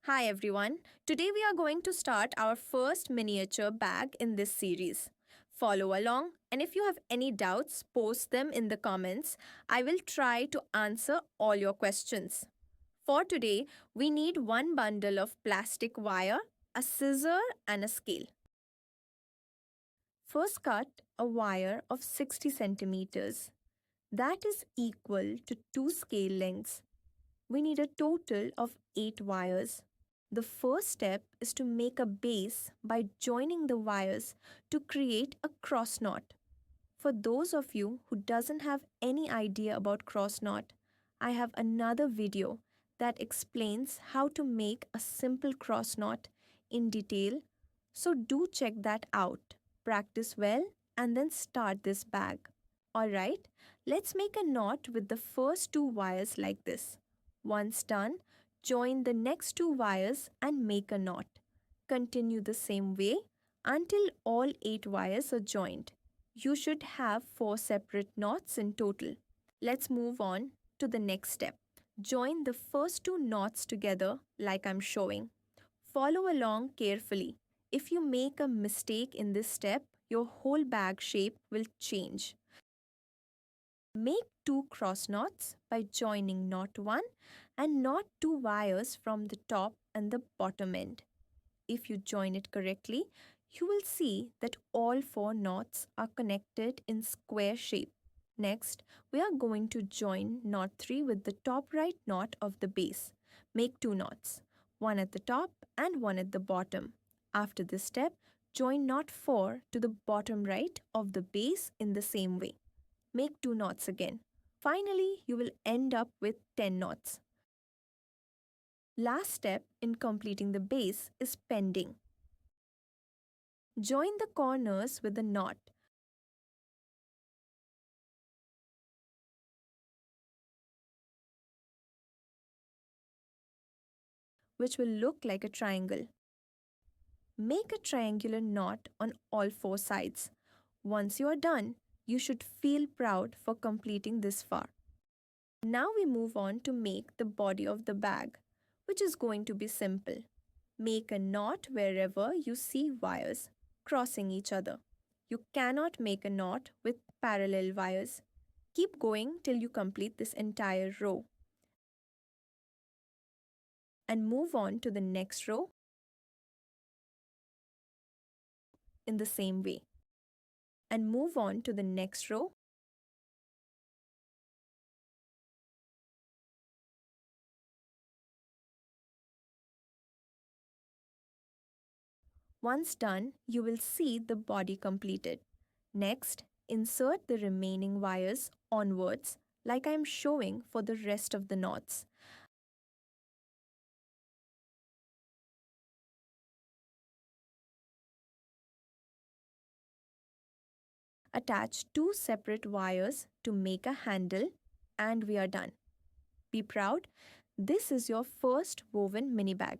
Hi everyone. Today we are going to start our first miniature bag in this series. Follow along, and if you have any doubts, post them in the comments. I will try to answer all your questions. For today, we need one bundle of plastic wire, a scissor, and a scale. First, cut a wire of 60 centimeters. That is equal to two scale lengths. We need a total of 8 wires. The first step is to make a base by joining the wires to create a cross knot. For those of you who doesn't have any idea about cross knot, I have another video that explains how to make a simple cross knot in detail. So do check that out. Practice well and then start this bag. Alright, let's make a knot with the first two wires like this. Once done, join the next two wires and make a knot. Continue the same way until all 8 wires are joined. You should have 4 separate knots in total. Let's move on to the next step. Join the first two knots together like I'm showing. Follow along carefully. If you make a mistake in this step, your whole bag shape will change. Make two cross knots by joining knot 1 and knot 2 wires from the top and the bottom end. If you join it correctly, you will see that all 4 knots are connected in square shape. Next, we are going to join knot 3 with the top right knot of the base. Make 2 knots, one at the top and one at the bottom. After this step, join knot 4 to the bottom right of the base in the same way. Make 2 knots again. Finally, you will end up with 10 knots. Last step in completing the base is pending. Join the corners with a knot. Which will look like a triangle. Make a triangular knot on all 4 sides. Once you are done, you should feel proud for completing this far. Now we move on to make the body of the bag, which is going to be simple. Make a knot wherever you see wires crossing each other. You cannot make a knot with parallel wires. Keep going till you complete this entire row. And move on to the next row in the same way. And move on to the next row. Once done, you will see the body completed. Next, insert the remaining wires onwards like I am showing for the rest of the knots. Attach 2 separate wires to make a handle and we are done. Be proud. This is your first woven mini bag.